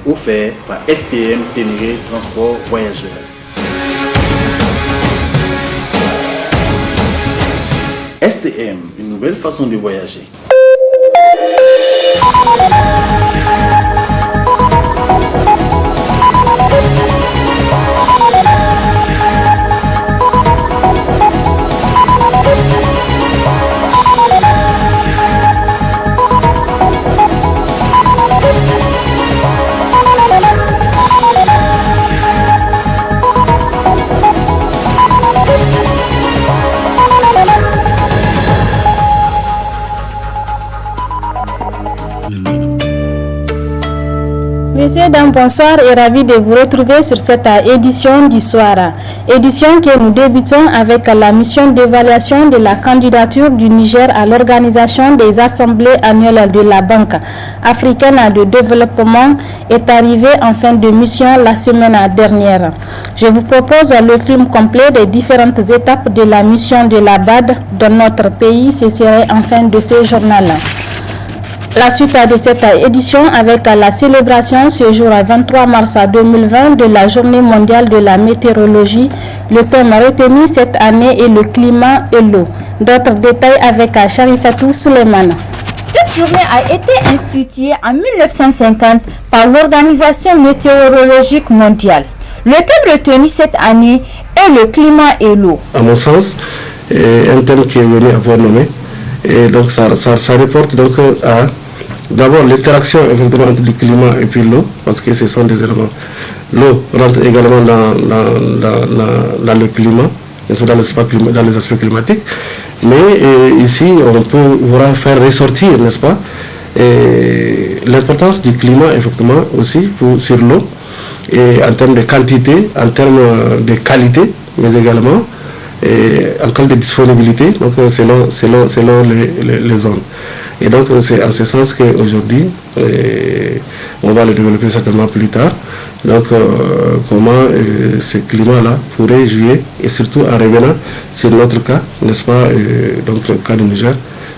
offert par STM Ténéré Transport Voyageurs. STM, une nouvelle façon de voyager. Messieurs, dames, bonsoir et ravi de vous retrouver sur cette édition du soir. Édition que nous débutons avec la mission d'évaluation de la candidature du Niger à l'organisation des assemblées annuelles de la Banque africaine de développement est arrivée en fin de mission la semaine dernière. Je vous propose le film complet des différentes étapes de la mission de la BAD dans notre pays. Ce serait en fin de ce journal. La suite de cette édition avec la célébration ce jour 23 mars 2020 de la Journée mondiale de la météorologie. Le thème retenu cette année est le climat et l'eau. D'autres détails avec Sharifatou Suleiman. Cette journée a été instituée en 1950 par l'Organisation météorologique mondiale. Le thème retenu cette année est le climat et l'eau. À mon sens, un thème qui est venu avoir nommé. Et donc ça reporte donc à d'abord l'interaction effectivement entre le climat et puis l'eau, parce que ce sont des éléments. L'eau rentre également dans le climat, dans les aspects climatiques. Mais ici, on peut faire ressortir, n'est-ce pas, l'importance du climat effectivement aussi sur l'eau, et en termes de quantité, en termes de qualité, mais également en termes de disponibilité, donc selon les zones. Et donc c'est en ce sens qu'aujourd'hui, on va le développer certainement plus tard, donc comment ce climat-là pourrait jouer, et surtout en revenant sur notre cas, n'est-ce pas, donc le cas du Niger,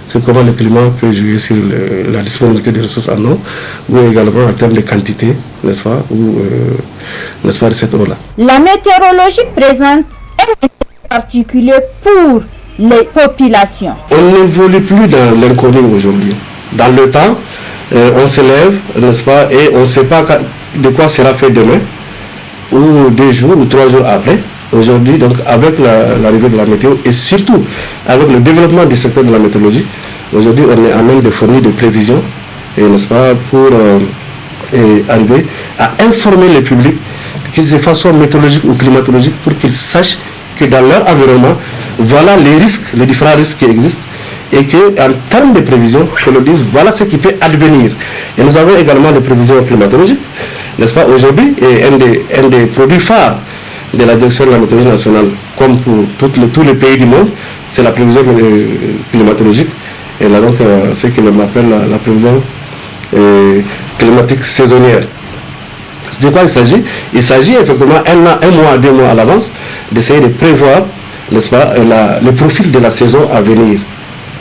c'est comment le climat peut jouer sur la disponibilité des ressources en eau, ou également en termes de quantité, n'est-ce pas, ou n'est-ce pas, de cette eau-là. La météorologie présente un particulier pour les populations. On n'évolue plus dans l'inconnu aujourd'hui. Dans le temps, on se lève, n'est-ce pas, et on ne sait pas de quoi sera fait demain, ou 2 jours, ou 3 jours après. Aujourd'hui, donc, avec l'arrivée de la météo, et surtout avec le développement du secteur de la météorologie, aujourd'hui, on est en train de fournir des prévisions, n'est-ce pas, pour arriver à informer le public, qu'ils aient façon météorologique ou climatologique, pour qu'ils sachent que dans leur environnement, voilà les risques, les différents risques qui existent, et qu'en termes de prévision, que l'on dise voilà ce qui peut advenir. Et nous avons également des prévisions climatologiques, n'est-ce pas, aujourd'hui, et un des produits phares de la direction de la météorologie nationale, comme pour tous les pays du monde, c'est la prévision climatologique. Et là donc, ce que l'on appelle la prévision climatique saisonnière. De quoi il s'agit? Il s'agit effectivement un mois, 2 mois à l'avance d'essayer de prévoir, n'est-ce pas, le profil de la saison à venir.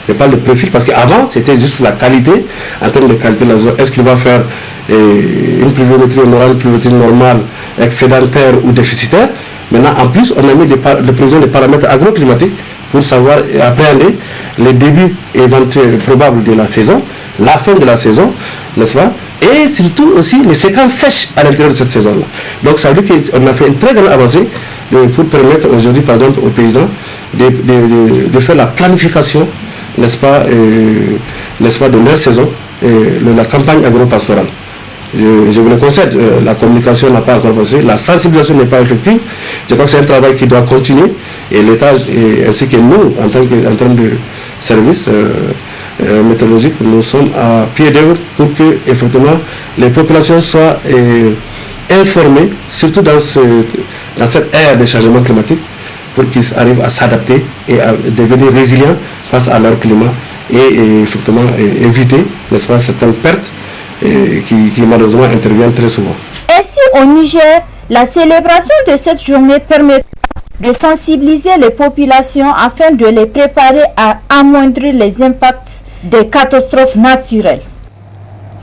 Je parle de profil parce qu'avant c'était juste la qualité, en termes de qualité de la zone. Est-ce qu'il va faire une pluviométrie honorable, une pluviométrie normale, excédentaire ou déficitaire? Maintenant, en plus, on a mis des prévisions de paramètres agroclimatiques pour savoir appréhender les débuts éventuels probables de la saison, la fin de la saison, n'est-ce pas? Et surtout aussi les séquences sèches à l'intérieur de cette saison-là. Donc ça veut dire qu'on a fait une très grande avancée pour permettre aujourd'hui, par exemple, aux paysans de faire la planification, n'est-ce pas, de leur saison, la campagne agro-pastorale. Je vous le concède, la communication n'a pas encore avancé, la sensibilisation n'est pas effective. Je crois que c'est un travail qui doit continuer, et l'État ainsi que nous, en termes de services météorologiques, nous sommes à pied d'œuvre pour que effectivement les populations soient informés, surtout dans cette ère de changement climatique, pour qu'ils arrivent à s'adapter et à devenir résilients face à leur climat, et effectivement éviter, n'est-ce pas, certaines pertes qui malheureusement interviennent très souvent. Ainsi, au Niger, la célébration de cette journée permet de sensibiliser les populations afin de les préparer à amoindrir les impacts des catastrophes naturelles.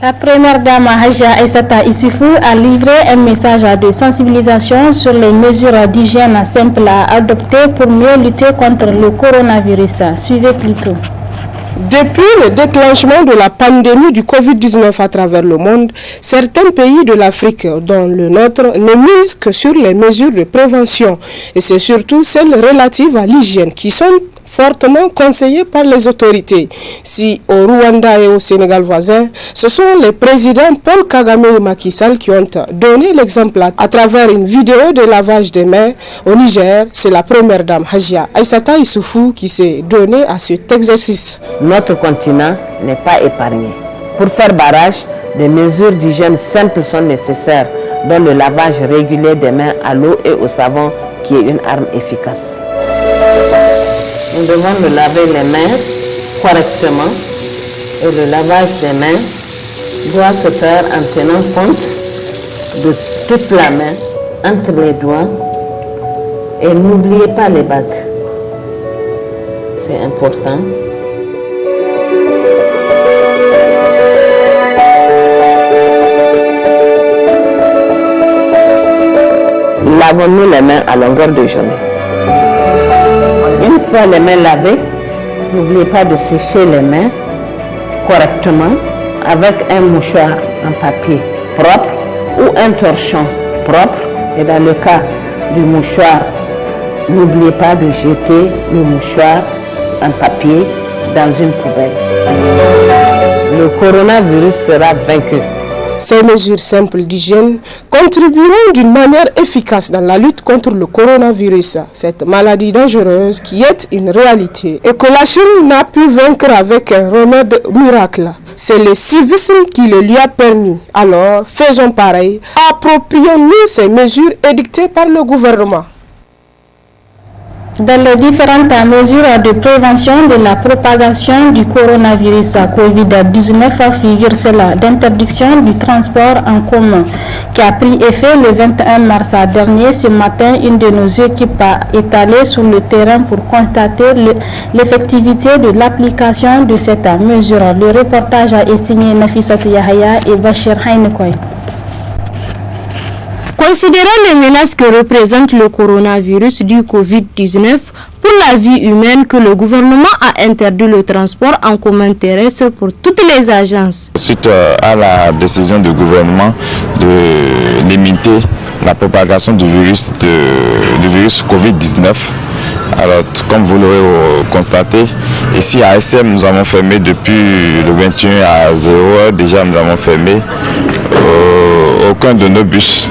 La première dame Hadja Aïssata Issoufou a livré un message de sensibilisation sur les mesures d'hygiène simples à adopter pour mieux lutter contre le coronavirus. Suivez plutôt. Depuis le déclenchement de la pandémie du Covid-19 à travers le monde, certains pays de l'Afrique, dont le nôtre, ne misent que sur les mesures de prévention. Et c'est surtout celles relatives à l'hygiène qui sont fortement conseillées par les autorités. Si au Rwanda et au Sénégal voisin, ce sont les présidents Paul Kagame et Macky Sall qui ont donné l'exemple à travers une vidéo de lavage des mains. Au Niger, c'est la première dame Hadja Aïssata Issoufou qui s'est donnée à cet exercice. Notre continent n'est pas épargné. Pour faire barrage, des mesures d'hygiène simples sont nécessaires, dont le lavage régulier des mains à l'eau et au savon qui est une arme efficace. Nous devons nous laver les mains correctement et le lavage des mains doit se faire en tenant compte de toute la main entre les doigts et n'oubliez pas les bagues. C'est important. Lavons-nous les mains à longueur de journée. Une fois les mains lavées, n'oubliez pas de sécher les mains correctement avec un mouchoir en papier propre ou un torchon propre. Et dans le cas du mouchoir, n'oubliez pas de jeter le mouchoir en papier dans une poubelle. Le coronavirus sera vaincu. Ces mesures simples d'hygiène contribueront d'une manière efficace dans la lutte contre le coronavirus, cette maladie dangereuse qui est une réalité et que la Chine n'a pu vaincre avec un remède miracle. C'est le civisme qui le lui a permis. Alors, faisons pareil, approprions-nous ces mesures édictées par le gouvernement. Dans les différentes mesures de prévention de la propagation du coronavirus Covid-19 figure celle d'interdiction du transport en commun qui a pris effet le 21 mars dernier. Ce matin, une de nos équipes est allée sur le terrain pour constater l'effectivité de l'application de cette mesure. Le reportage est signé Nafissatou Yahaya et Bachir Hainekoy. Considérant les menaces que représente le coronavirus du Covid-19 pour la vie humaine, que le gouvernement a interdit le transport en commun terrestre pour toutes les agences. Suite à la décision du gouvernement de limiter la propagation du virus Covid-19, alors comme vous l'aurez constaté, ici à SM nous avons fermé depuis le 21 à 0h, déjà nous avons fermé aucun de nos bus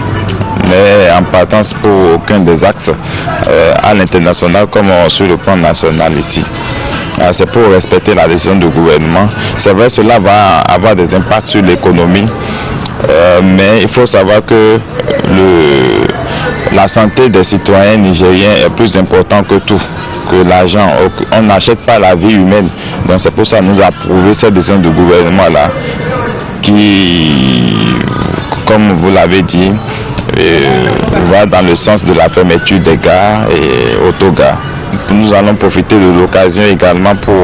n'est en partance pour aucun des axes à l'international comme sur le plan national ici. C'est pour respecter la décision du gouvernement. C'est vrai, cela va avoir des impacts sur l'économie, mais il faut savoir que la santé des citoyens nigériens est plus importante que tout, que l'argent. On n'achète pas la vie humaine. Donc c'est pour ça que nous avons approuvé cette décision du gouvernement là, qui, comme vous l'avez dit, va dans le sens de la fermeture des gares et autogares. Nous allons profiter de l'occasion également pour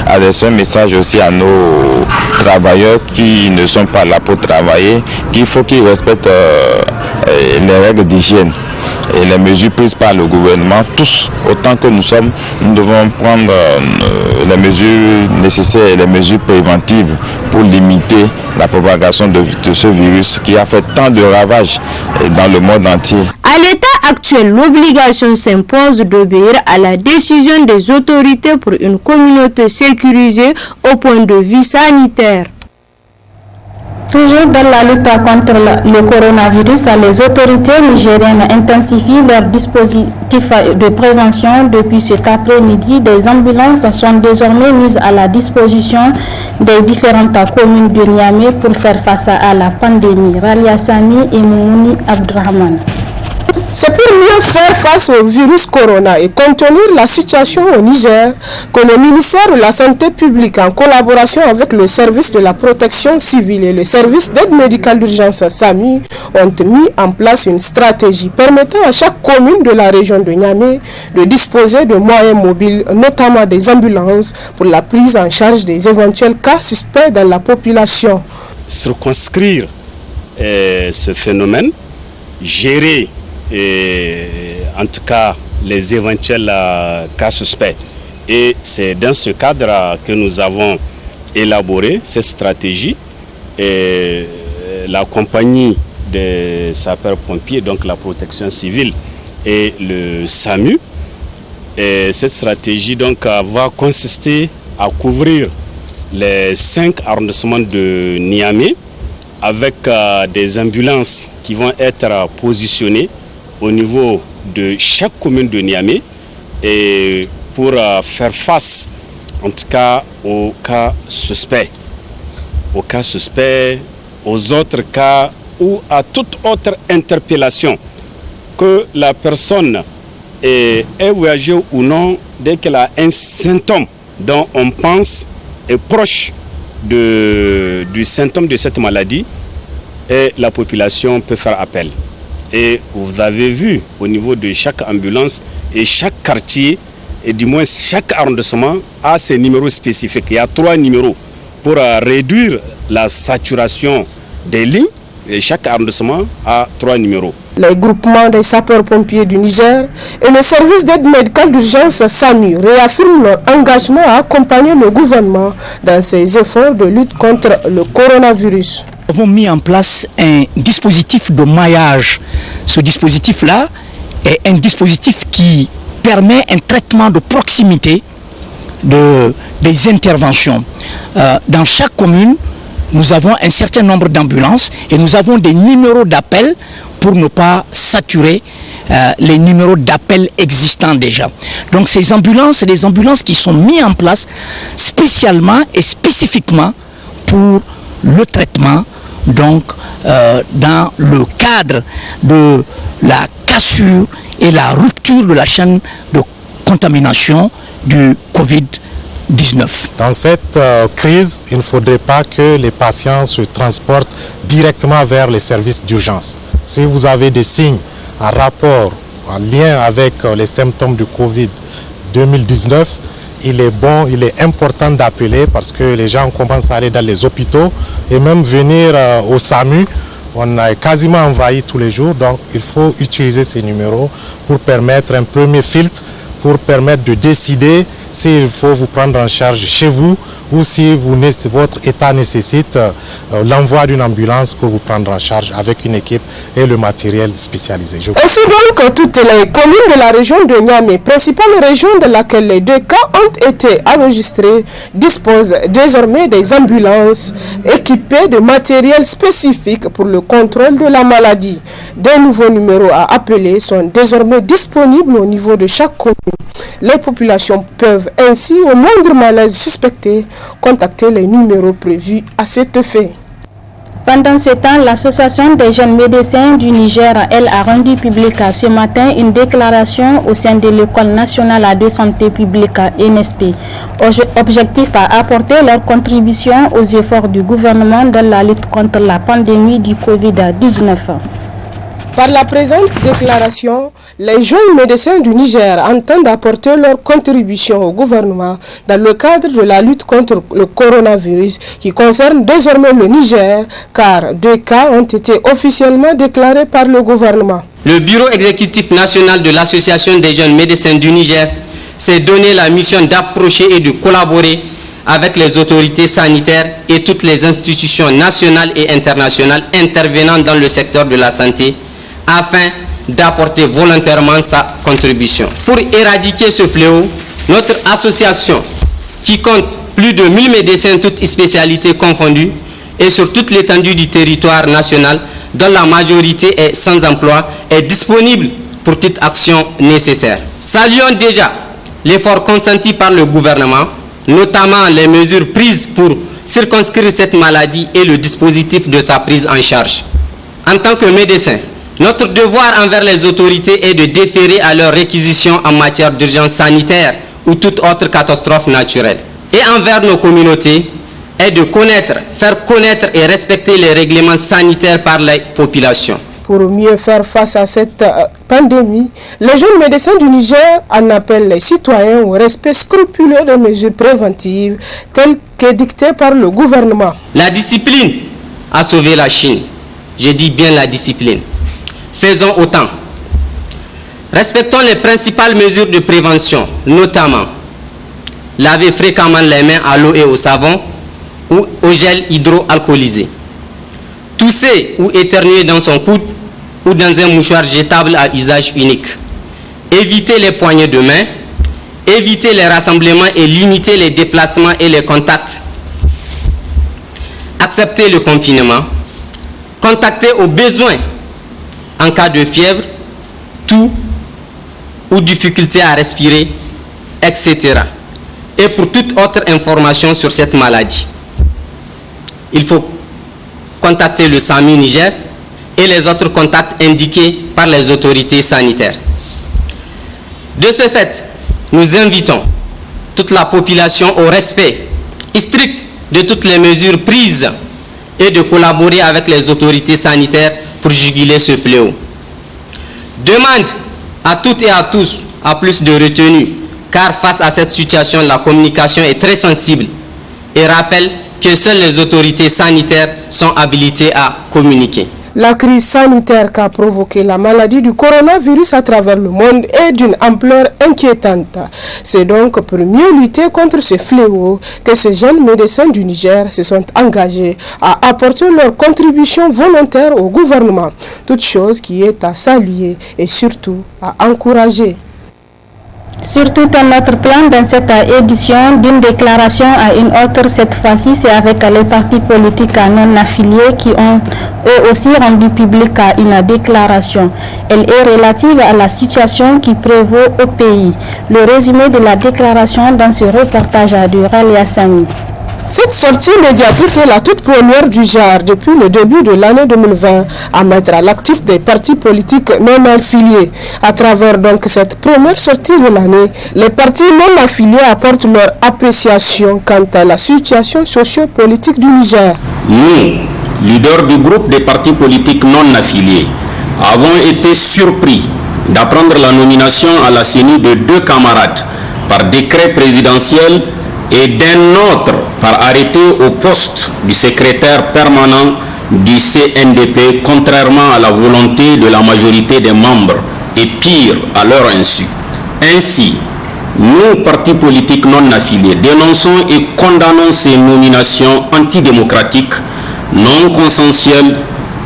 adresser un message aussi à nos travailleurs qui ne sont pas là pour travailler, qu'il faut qu'ils respectent les règles d'hygiène et les mesures prises par le gouvernement. Tous, autant que nous sommes, nous devons prendre les mesures nécessaires et les mesures préventives pour limiter la propagation de ce virus qui a fait tant de ravages dans le monde entier. À l'état actuel, l'obligation s'impose d'obéir à la décision des autorités pour une communauté sécurisée au point de vue sanitaire. Toujours dans la lutte contre le coronavirus, les autorités nigériennes intensifient leurs dispositifs de prévention. Depuis cet après-midi, des ambulances sont désormais mises à la disposition des différentes communes de Niamey pour faire face à la pandémie. Ralia Sami et Moumouni Abdrahman. C'est pour mieux faire face au virus corona et contenir la situation au Niger que le ministère de la Santé publique, en collaboration avec le service de la protection civile et le service d'aide médicale d'urgence SAMU, ont mis en place une stratégie permettant à chaque commune de la région de Niamey de disposer de moyens mobiles, notamment des ambulances, pour la prise en charge des éventuels cas suspects dans la population. circonscrire ce phénomène, gérer en tout cas les éventuels cas suspects. Et c'est dans ce cadre que nous avons élaboré cette stratégie. Et la compagnie des sapeurs-pompiers, donc la protection civile et le SAMU. Et cette stratégie donc va consister à couvrir les 5 arrondissements de Niamey avec des ambulances qui vont être positionnées au niveau de chaque commune de Niamey et pour faire face en tout cas aux cas suspects, aux autres cas ou à toute autre interpellation que la personne ait voyagé ou non, dès qu'elle a un symptôme dont on pense est proche du symptôme de cette maladie, et la population peut faire appel. Et vous avez vu au niveau de chaque ambulance et chaque quartier, et du moins chaque arrondissement a ses numéros spécifiques. Il y a 3 numéros pour réduire la saturation des lignes, et chaque arrondissement a 3 numéros. Les groupements des sapeurs-pompiers du Niger et le service d'aide médicale d'urgence SAMU réaffirment leur engagement à accompagner le gouvernement dans ses efforts de lutte contre le coronavirus. Nous avons mis en place un dispositif de maillage. Ce dispositif-là est un dispositif qui permet un traitement de proximité des interventions. Dans chaque commune, nous avons un certain nombre d'ambulances et nous avons des numéros d'appel pour ne pas saturer les numéros d'appel existants déjà. Donc ces ambulances, c'est des ambulances qui sont mises en place spécialement et spécifiquement pour le traitement, donc dans le cadre de la cassure et la rupture de la chaîne de contamination du Covid-19. Dans cette crise, il ne faudrait pas que les patients se transportent directement vers les services d'urgence. Si vous avez des signes en rapport, en lien avec les symptômes du Covid-2019, il est important d'appeler parce que les gens commencent à aller dans les hôpitaux et même venir au SAMU. On a quasiment envahi tous les jours, donc il faut utiliser ces numéros pour permettre un premier filtre, pour permettre de décider s'il faut vous prendre en charge chez vous ou si votre état nécessite l'envoi d'une ambulance pour vous prendre en charge avec une équipe et le matériel spécialisé. Ainsi donc, toutes les communes de la région de Niamey, principale région dans laquelle les 2 cas ont été enregistrés, disposent désormais des ambulances équipées de matériel spécifique pour le contrôle de la maladie. Des nouveaux numéros à appeler sont désormais disponibles au niveau de chaque commune. Les populations peuvent ainsi, au moindre malaise suspecté, contacter les numéros prévus à cet effet. Pendant ce temps, l'Association des jeunes médecins du Niger, elle, a rendu publique ce matin une déclaration au sein de l'École nationale de santé publique (ENSP). Objectif à apporter leur contribution aux efforts du gouvernement dans la lutte contre la pandémie du Covid-19. Par la présente déclaration, les jeunes médecins du Niger entendent apporter leur contribution au gouvernement dans le cadre de la lutte contre le coronavirus qui concerne désormais le Niger, car 2 cas ont été officiellement déclarés par le gouvernement. Le bureau exécutif national de l'Association des jeunes médecins du Niger s'est donné la mission d'approcher et de collaborer avec les autorités sanitaires et toutes les institutions nationales et internationales intervenant dans le secteur de la santé afin d'apporter volontairement sa contribution. Pour éradiquer ce fléau, notre association, qui compte plus de 1000 médecins toutes spécialités confondues et sur toute l'étendue du territoire national, dont la majorité est sans emploi, est disponible pour toute action nécessaire. Saluons déjà l'effort consenti par le gouvernement, notamment les mesures prises pour circonscrire cette maladie et le dispositif de sa prise en charge. En tant que médecin, notre devoir envers les autorités est de déférer à leurs réquisitions en matière d'urgence sanitaire ou toute autre catastrophe naturelle. Et envers nos communautés est de connaître, faire connaître et respecter les règlements sanitaires par les populations. Pour mieux faire face à cette pandémie, les jeunes médecins du Niger en appellent les citoyens au respect scrupuleux des mesures préventives telles que dictées par le gouvernement. La discipline à sauver la Chine. Je dis bien la discipline. Faisons autant. Respectons les principales mesures de prévention, notamment laver fréquemment les mains à l'eau et au savon ou au gel hydroalcoolisé. Tousser ou éternuer dans son coude ou dans un mouchoir jetable à usage unique. Éviter les poignées de main, éviter les rassemblements et limiter les déplacements et les contacts. Accepter le confinement. Contacter au besoin en cas de fièvre, toux ou difficulté à respirer, etc. Et pour toute autre information sur cette maladie, il faut contacter le SAMU Niger et les autres contacts indiqués par les autorités sanitaires. De ce fait, nous invitons toute la population au respect strict de toutes les mesures prises et de collaborer avec les autorités sanitaires pour juguler ce fléau. Demande à toutes et à tous à plus de retenue, car face à cette situation, la communication est très sensible et rappelle que seules les autorités sanitaires sont habilitées à communiquer. La crise sanitaire qu'a provoqué la maladie du coronavirus à travers le monde est d'une ampleur inquiétante. C'est donc pour mieux lutter contre ce fléau que ces jeunes médecins du Niger se sont engagés à apporter leur contribution volontaire au gouvernement, toute chose qui est à saluer et surtout à encourager. Surtout un autre plan dans cette édition, d'une déclaration à une autre, cette fois-ci c'est avec les partis politiques non affiliés qui ont eux aussi rendu public une déclaration. Elle est relative à la situation qui prévaut au pays. Le résumé de la déclaration dans ce reportage de Ralia Sami. Cette sortie médiatique est la toute première du genre depuis le début de l'année 2020 à mettre à l'actif des partis politiques non affiliés. À travers donc cette première sortie de l'année, les partis non affiliés apportent leur appréciation quant à la situation socio-politique du Niger. Nous, leaders du groupe des partis politiques non affiliés, avons été surpris d'apprendre la nomination à la CENI de 2 camarades par décret présidentiel et d'un autre par arrêté au poste du secrétaire permanent du CNDP, contrairement à la volonté de la majorité des membres et pire, à leur insu. Ainsi, nous, partis politiques non affiliés, dénonçons et condamnons ces nominations antidémocratiques, non consensuelles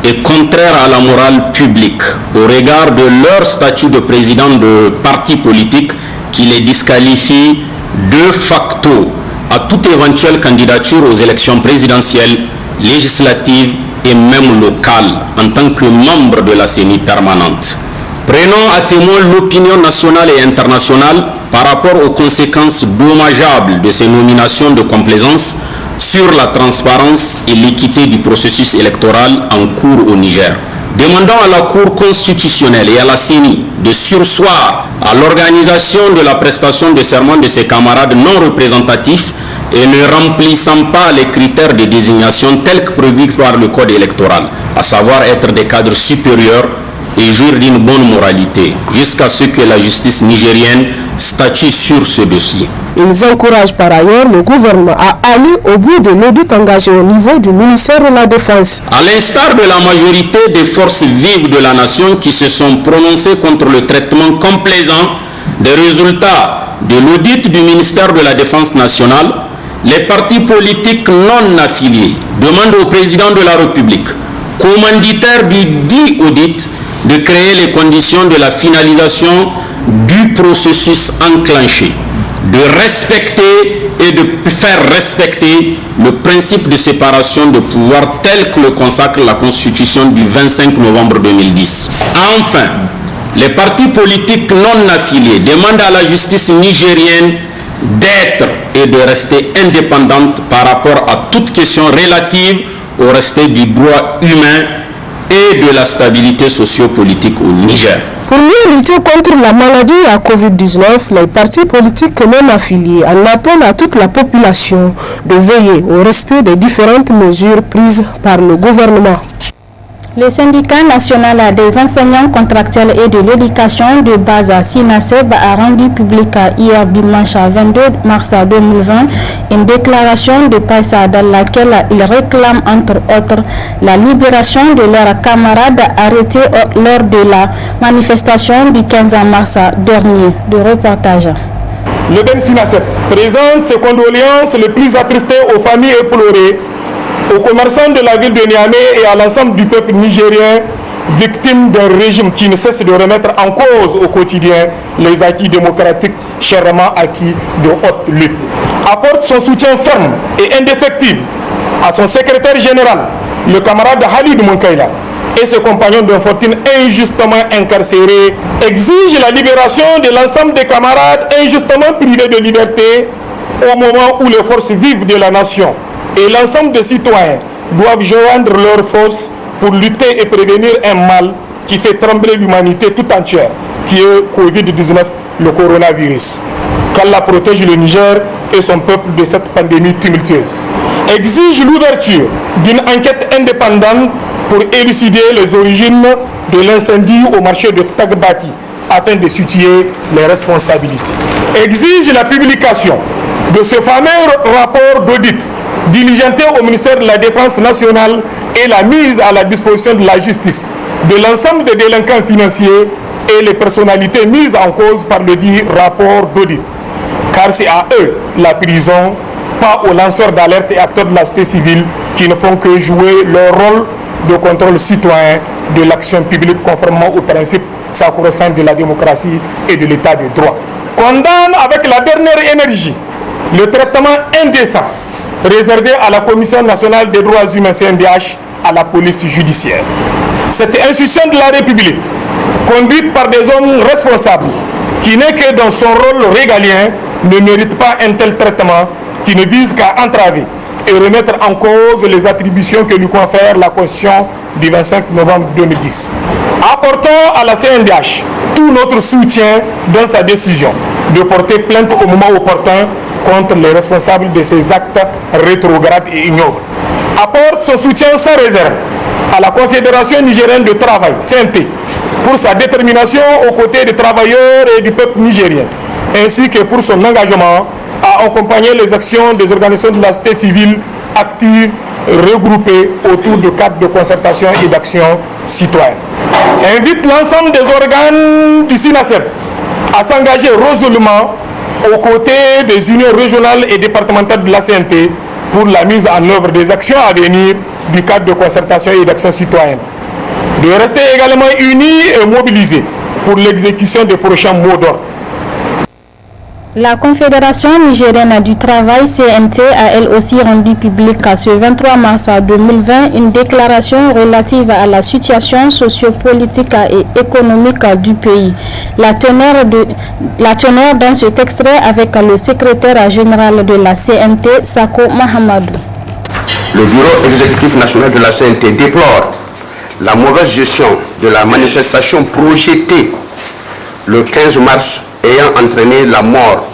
et contraires à la morale publique au regard de leur statut de président de parti politique qui les disqualifie de facto à toute éventuelle candidature aux élections présidentielles, législatives et même locales en tant que membre de la CENI permanente. Prenons à témoin l'opinion nationale et internationale par rapport aux conséquences dommageables de ces nominations de complaisance sur la transparence et l'équité du processus électoral en cours au Niger. Demandons à la Cour constitutionnelle et à la CENI de surseoir à l'organisation de la prestation de serment de ses camarades non représentatifs et ne remplissant pas les critères de désignation tels que prévus par le code électoral, à savoir être des cadres supérieurs et jouir d'une bonne moralité, jusqu'à ce que la justice nigérienne statue sur ce dossier. Ils encouragent par ailleurs le gouvernement à aller au bout de l'audit engagé au niveau du ministère de la Défense. À l'instar de la majorité des forces vives de la nation qui se sont prononcées contre le traitement complaisant des résultats de l'audit du ministère de la Défense nationale, les partis politiques non affiliés demandent au président de la République, commanditaire du dit audit, de créer les conditions de la finalisation du processus enclenché, de respecter et de faire respecter le principe de séparation de pouvoir tel que le consacre la Constitution du 25 novembre 2010. Enfin, les partis politiques non affiliés demandent à la justice nigérienne d'être et de rester indépendante par rapport à toute question relative au respect du droit humain et de la stabilité socio-politique au Niger. Pour mieux lutter contre la maladie à Covid-19, les partis politiques non affiliés en appellent à toute la population de veiller au respect des différentes mesures prises par le gouvernement. Le syndicat national des enseignants contractuels et de l'éducation de base à SINASEB a rendu public hier dimanche 22 mars 2020 une déclaration de presse dans laquelle ils réclament entre autres la libération de leurs camarades arrêtés lors de la manifestation du 15 mars dernier. De reportage. Le BEN SINASEB présente ses condoléances les plus attristées aux familles éplorées, aux commerçants de la ville de Niamey et à l'ensemble du peuple nigérien victime d'un régime qui ne cesse de remettre en cause au quotidien les acquis démocratiques chèrement acquis de haute lutte. Apporte son soutien ferme et indéfectible à son secrétaire général, le camarade Halid Munkaila, et ses compagnons d'infortune injustement incarcérés, exige la libération de l'ensemble des camarades injustement privés de liberté au moment où les forces vives de la nation et l'ensemble des citoyens doivent joindre leurs forces pour lutter et prévenir un mal qui fait trembler l'humanité tout entière, qui est Covid-19, le coronavirus. Qu'Allah protège le Niger et son peuple de cette pandémie tumultueuse. Exige l'ouverture d'une enquête indépendante pour élucider les origines de l'incendie au marché de Tagbati afin de situer les responsabilités. Exige la publication de ce fameux rapport d'audit diligenté au ministère de la Défense nationale et la mise à la disposition de la justice de l'ensemble des délinquants financiers et les personnalités mises en cause par le dit rapport d'audit. Car c'est à eux la prison, pas aux lanceurs d'alerte et acteurs de la société civile qui ne font que jouer leur rôle de contrôle citoyen de l'action publique conformément aux principes sacro-saints de la démocratie et de l'état de droit. Condamne avec la dernière énergie le traitement indécent réservé à la Commission nationale des droits humains CNDH, à la police judiciaire. Cette institution de la République, conduite par des hommes responsables, qui n'est que dans son rôle régalien, ne mérite pas un tel traitement qui ne vise qu'à entraver et remettre en cause les attributions que lui confère la Constitution du 25 novembre 2010. Apportons à la CNDH tout notre soutien dans sa décision de porter plainte au moment opportun contre les responsables de ces actes rétrogrades et ignobles. Apporte son soutien sans réserve à la Confédération nigérienne de travail, CNT, pour sa détermination aux côtés des travailleurs et du peuple nigérien, ainsi que pour son engagement à accompagner les actions des organisations de la société civile actives regroupées autour de cadres de concertation et d'action citoyenne. Invite l'ensemble des organes du SINASEB à s'engager résolument aux côtés des unions régionales et départementales de la CNT pour la mise en œuvre des actions à venir du cadre de concertation et d'action citoyenne. De rester également unis et mobilisés pour l'exécution des prochains mots d'ordre. La Confédération nigérienne du travail CNT a elle aussi rendu public ce 23 mars 2020 une déclaration relative à la situation sociopolitique et économique du pays. La teneur dans cet extrait avec le secrétaire général de la CNT, Sako Mahamadou. Le bureau exécutif national de la CNT déplore la mauvaise gestion de la manifestation projetée le 15 mars ayant entraîné la mort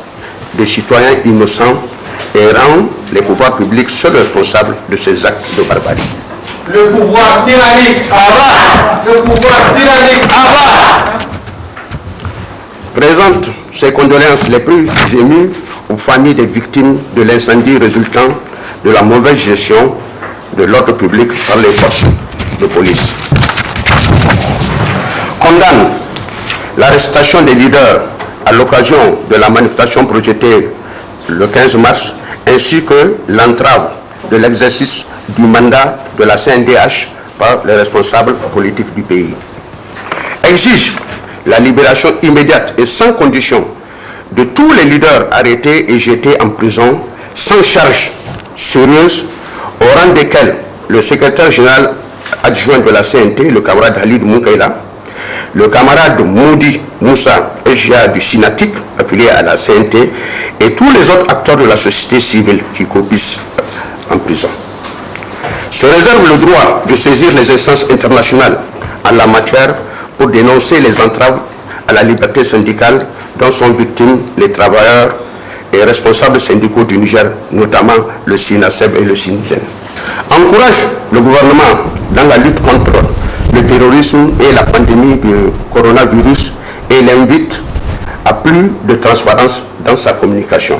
des citoyens innocents et rend les pouvoirs publics seuls responsables de ces actes de barbarie. Le pouvoir tyrannique abat! Le pouvoir tyrannique abat! Présente ses condoléances les plus émues aux familles des victimes de l'incendie résultant de la mauvaise gestion de l'ordre public par les forces de police. Condamne l'arrestation des leaders à l'occasion de la manifestation projetée le 15 mars, ainsi que l'entrave de l'exercice du mandat de la CNDH par les responsables politiques du pays. Exige la libération immédiate et sans condition de tous les leaders arrêtés et jetés en prison sans charge sérieuse, au rang desquels le secrétaire général adjoint de la CNT, le camarade Halid Munkaila, le camarade Moudi Moussa Ejia du Sinatic, affilié à la CNT, et tous les autres acteurs de la société civile qui croupissent en prison. Se réserve le droit de saisir les instances internationales en la matière pour dénoncer les entraves à la liberté syndicale dont sont victimes les travailleurs et responsables syndicaux du Niger, notamment le SINASEB et le SINIGEN. Encourage le gouvernement dans la lutte contre le terrorisme et la pandémie du coronavirus et l'invite à plus de transparence dans sa communication.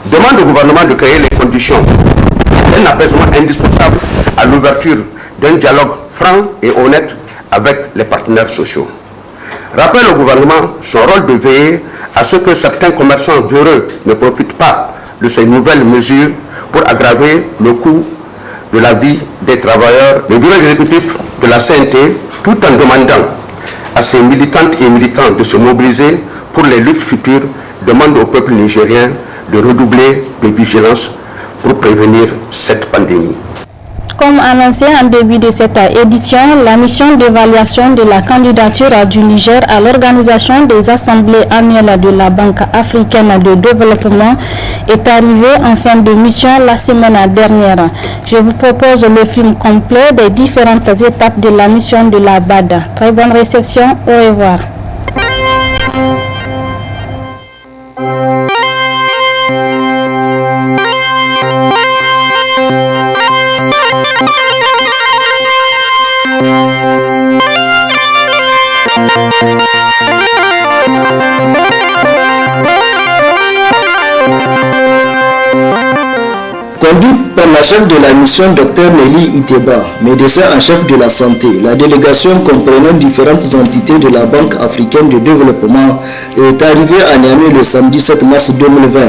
Demande au gouvernement de créer les conditions d'un apaisement indispensable à l'ouverture d'un dialogue franc et honnête avec les partenaires sociaux. Rappelle au gouvernement son rôle de veiller à ce que certains commerçants véreux ne profitent pas de ces nouvelles mesures pour aggraver le coût de la vie des travailleurs. Le bureau exécutif de la CNT, tout en demandant à ses militantes et militants de se mobiliser pour les luttes futures, demande au peuple nigérien de redoubler de vigilance pour prévenir cette pandémie. Comme annoncé en début de cette édition, la mission d'évaluation de la candidature du Niger à l'organisation des assemblées annuelles de la Banque africaine de développement est arrivée en fin de mission la semaine dernière. Je vous propose le film complet des différentes étapes de la mission de la BAD. Très bonne réception, au revoir. Conduite par la chef de la mission Dr Nelly Iteba, médecin en chef de la santé, la délégation comprenant différentes entités de la Banque africaine de développement est arrivée à Niamey le samedi 7 mars 2020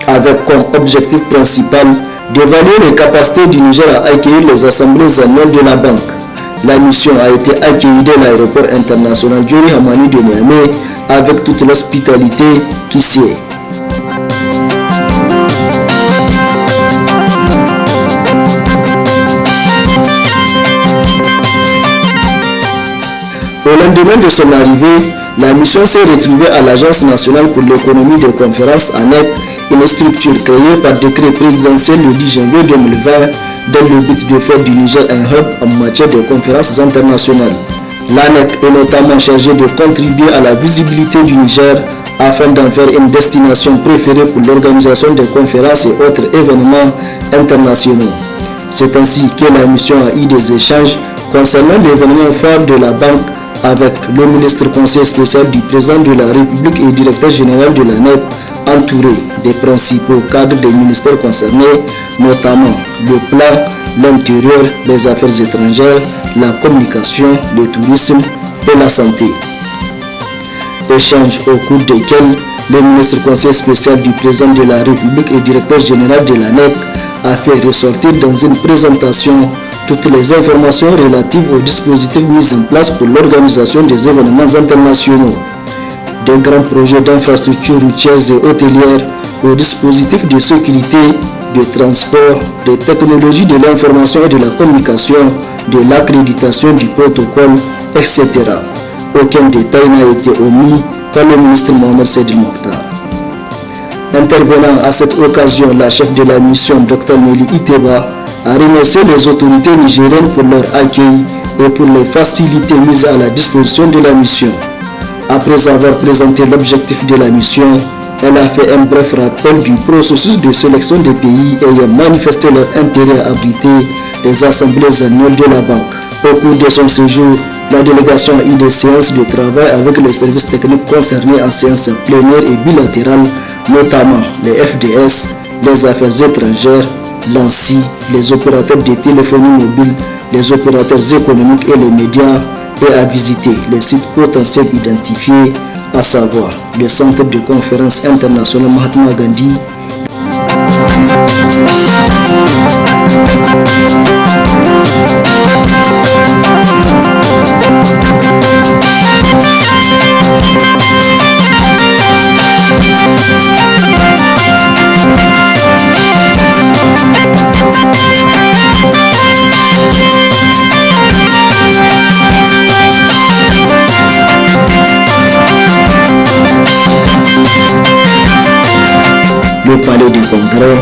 avec comme objectif principal d'évaluer les capacités du Niger à accueillir les assemblées annuelles de la banque. La mission a été accueillie de l'aéroport international Diori Hamani de Niamey avec toute l'hospitalité qui s'y est. Au lendemain de son arrivée, la mission s'est retrouvée à l'Agence nationale pour l'économie des conférences ANEC, une structure créée par décret présidentiel le 10 janvier 2020 dans le but de faire du Niger un hub en matière de conférences internationales. L'ANEC est notamment chargée de contribuer à la visibilité du Niger afin d'en faire une destination préférée pour l'organisation des conférences et autres événements internationaux. C'est ainsi que la mission a eu des échanges concernant l'événement phare de la banque avec le ministre conseiller spécial du président de la République et directeur général de l'ANEC, entouré des principaux cadres des ministères concernés, notamment le plan, l'intérieur, les affaires étrangères, la communication, le tourisme et la santé. Échanges au cours desquels le ministre conseiller spécial du président de la République et directeur général de l'ANEC a fait ressortir dans une présentation toutes les informations relatives aux dispositifs mis en place pour l'organisation des événements internationaux. Des grands projets d'infrastructures routières et hôtelières aux dispositifs de sécurité, de transport, des technologies de l'information et de la communication, de l'accréditation du protocole, etc. Aucun détail n'a été omis par le ministre Mohamed Sedil Mokhtar. Intervenant à cette occasion, la chef de la mission, Dr Nelly Iteba, a remercié les autorités nigériennes pour leur accueil et pour les facilités mises à la disposition de la mission. Après avoir présenté l'objectif de la mission, elle a fait un bref rappel du processus de sélection des pays ayant manifesté leur intérêt à abriter les assemblées annuelles de la banque. Au cours de son séjour, la délégation a eu des séances de travail avec les services techniques concernés en séances plénières et bilatérales, notamment les FDS, les affaires étrangères, l'ANSI, les opérateurs de téléphonie mobile, les opérateurs économiques et les médias, et à visiter les sites potentiels identifiés, à savoir le Centre de conférence internationale Mahatma Gandhi, le palais du Congrès,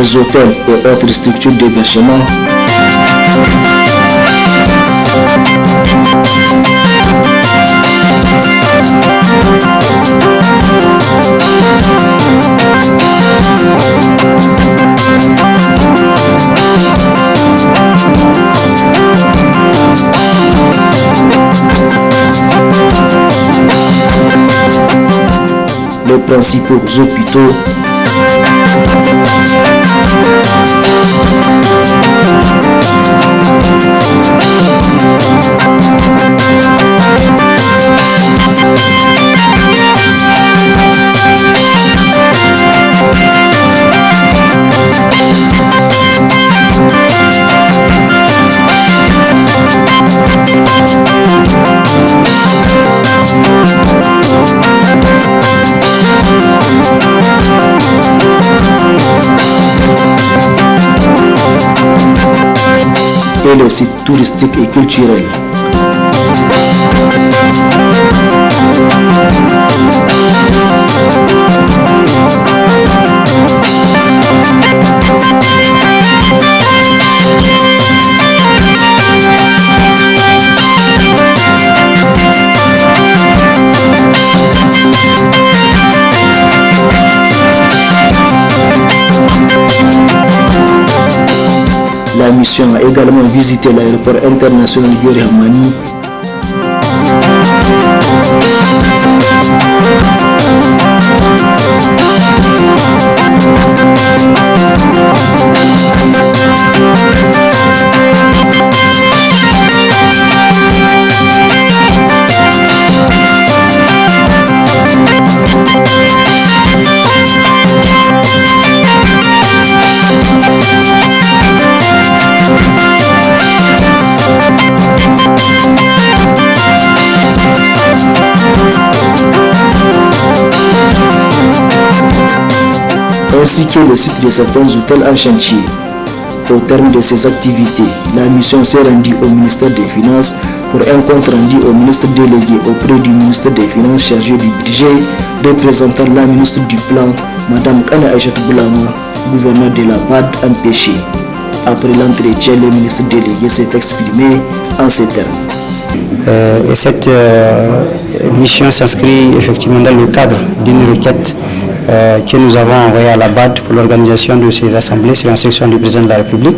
les hôtels et autres structures d'hébergement. Les principaux hôpitaux. Et les sites touristiques et culturels. La mission a également visité l'aéroport international Diori Hamani. Ainsi que le site de certains hôtels en chantier. Au terme de ces activités, la mission s'est rendue au ministère des Finances pour un compte rendu au ministre délégué auprès du ministre des Finances chargé du budget, représentant la ministre du Plan, Mme Kana Aïchat Boulama, gouverneur de la BAD, empêché. Après l'entretien, le ministre délégué s'est exprimé en ces termes. Et cette mission s'inscrit effectivement dans le cadre d'une requête que nous avons envoyée à la BAD pour l'organisation de ces assemblées sur l'instruction du président de la République.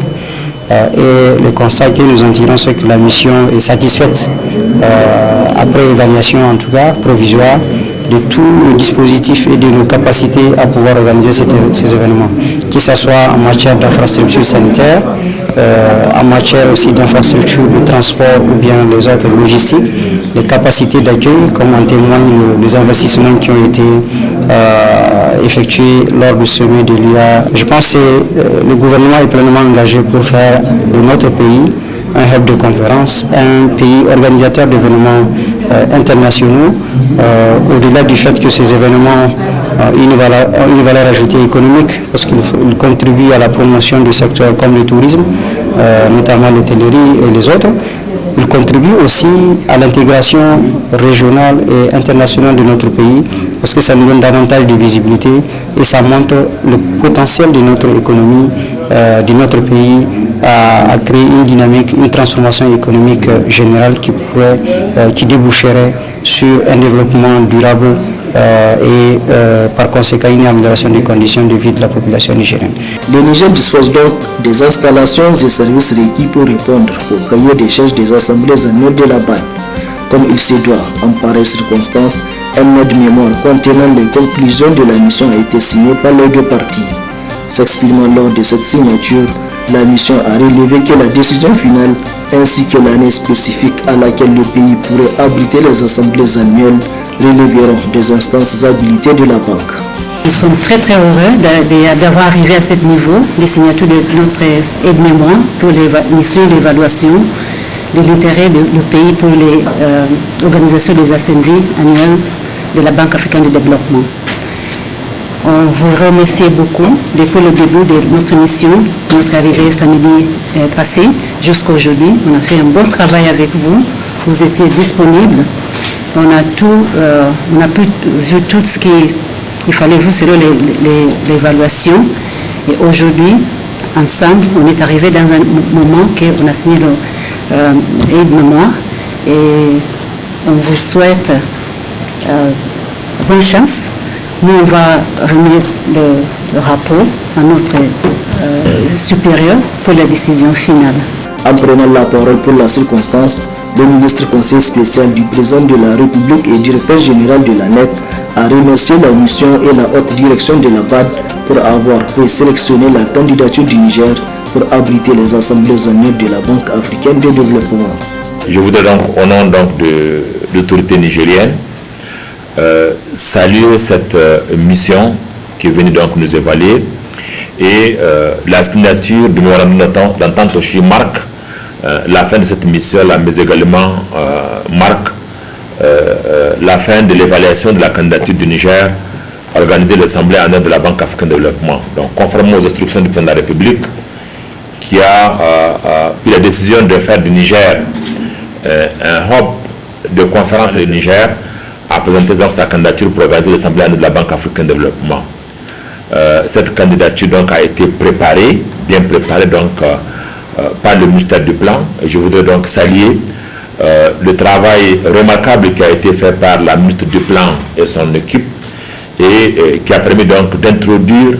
Et le constat que nous en tirons, c'est que la mission est satisfaite, après évaluation en tout cas provisoire, de tout le dispositif et de nos capacités à pouvoir organiser ces événements, que ce soit en matière d'infrastructures sanitaires, en matière aussi d'infrastructures de transport ou bien les autres logistiques, les capacités d'accueil, comme en témoignent les investissements qui ont été effectués lors du sommet de l'UA. Je pense que le gouvernement est pleinement engagé pour faire de notre pays un hub de conférence, un pays organisateur d'événements internationaux, au-delà du fait que ces événements ont une valeur ajoutée économique, parce qu'ils contribuent à la promotion du secteur comme le tourisme, notamment l'hôtellerie et les autres. Ils contribuent aussi à l'intégration régionale et internationale de notre pays, parce que ça nous donne davantage de visibilité et ça montre le potentiel de notre économie, de notre pays, à créer une dynamique, une transformation économique générale qui déboucherait sur un développement durable et par conséquent une amélioration des conditions de vie de la population nigérienne. Le Niger dispose donc des installations et services requis pour répondre au cahier des charges des assemblées annuelles de la BAD. Comme il se doit, en pareille circonstance, un aide-mémoire contenant les conclusions de la mission a été signé par les deux parties. S'exprimant lors de cette signature, la mission a relevé que la décision finale ainsi que l'année spécifique à laquelle le pays pourrait abriter les assemblées annuelles relèveront des instances habilitées de la banque. Nous sommes très heureux d'avoir arrivé à ce niveau de signature de notre aide-mémoire pour les missions d'évaluation de l'intérêt du pays pour l'organisation des assemblées annuelles de la Banque africaine de développement. On vous remercie beaucoup depuis le début de notre mission, notre arrivée samedi passé jusqu'à aujourd'hui. On a fait un bon travail avec vous. Vous étiez disponibles. On a pu vu tout ce qu'il fallait vous selon l'évaluation. Et aujourd'hui, ensemble, on est arrivé dans un moment qu'on a signé le mémoire et on vous souhaite bonne chance. Nous, on va remettre le rapport à notre supérieur pour la décision finale. En prenant la parole pour la circonstance, le ministre conseiller spécial du président de la République et directeur général de la NEC a remercié la mission et la haute direction de la BAD pour avoir présélectionné la candidature du Niger pour abriter les assemblées annuelles de la Banque africaine de développement. Je voudrais donc, au nom de l'autorité nigérienne, saluer cette mission qui est venue donc nous évaluer et la signature du mémorandum d'entente aussi marque la fin de cette mission là, mais également marque la fin de l'évaluation de la candidature du Niger à organiser l'Assemblée annuelle de la Banque africaine de développement. Donc, conformément aux instructions du président de la République, qui a pris la décision de faire du Niger un hub de conférence du Niger, a présenté donc sa candidature pour organiser l'Assemblée annuelle de la Banque africaine de développement. Cette candidature donc a été préparée, bien préparée donc par le ministère du Plan. Et je voudrais donc saluer le travail remarquable qui a été fait par la ministre du Plan et son équipe et qui a permis donc d'introduire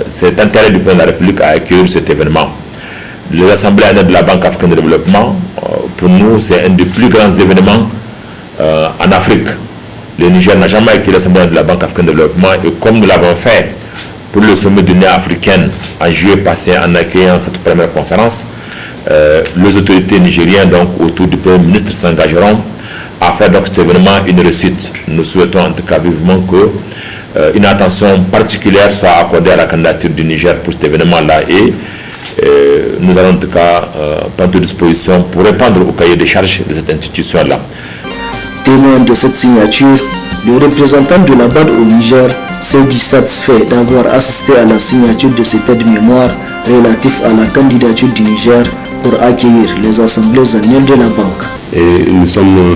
cet intérêt du président de la République à accueillir cet événement. Les assemblées annuelles de la Banque africaine de développement, pour nous, c'est un des plus grands événements en Afrique. Le Niger n'a jamais accueilli l'assemblée de la Banque africaine de développement et comme nous l'avons fait pour le sommet de l'Union africaine en juillet passé en accueillant cette première conférence, les autorités nigériennes donc autour du Premier ministre s'engageront à faire donc cet événement une réussite. Nous souhaitons en tout cas vivement que une attention particulière soit accordée à la candidature du Niger pour cet événement-là et nous allons en tout cas prendre disposition pour répondre au cahier des charges de cette institution-là. Témoin de cette signature, le représentant de la BAD au Niger s'est dit satisfait d'avoir assisté à la signature de cet aide-mémoire relatif à la candidature du Niger pour accueillir les assemblées annuelles de la banque. Et nous sommes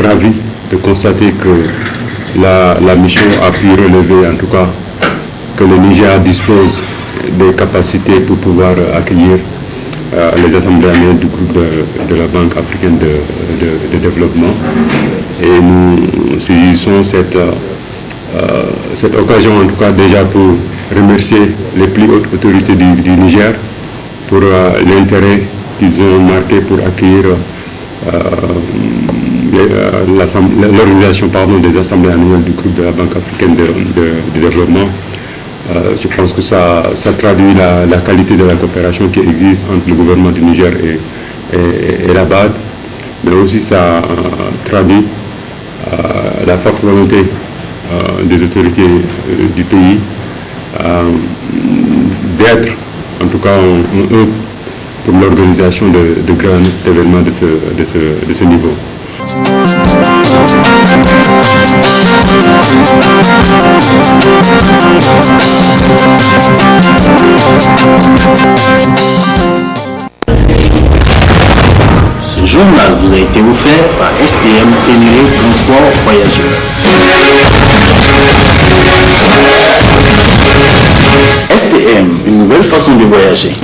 ravis de constater que la mission a pu relever, en tout cas, que le Niger dispose des capacités pour pouvoir accueillir les assemblées annuelles du groupe de la Banque africaine de développement. Et nous saisissons cette occasion, en tout cas, déjà pour remercier les plus hautes autorités du Niger pour l'intérêt qu'ils ont marqué pour accueillir l'organisation des assemblées annuelles du groupe de la Banque africaine de développement. Je pense que ça traduit la qualité de la coopération qui existe entre le gouvernement du Niger et la BAD, mais aussi ça traduit la forte volonté des autorités du pays d'être, en tout cas, eux pour l'organisation de grands événements de ce niveau. Ce journal vous a été offert par STM Ténéré Transport Voyageurs. STM, une nouvelle façon de voyager.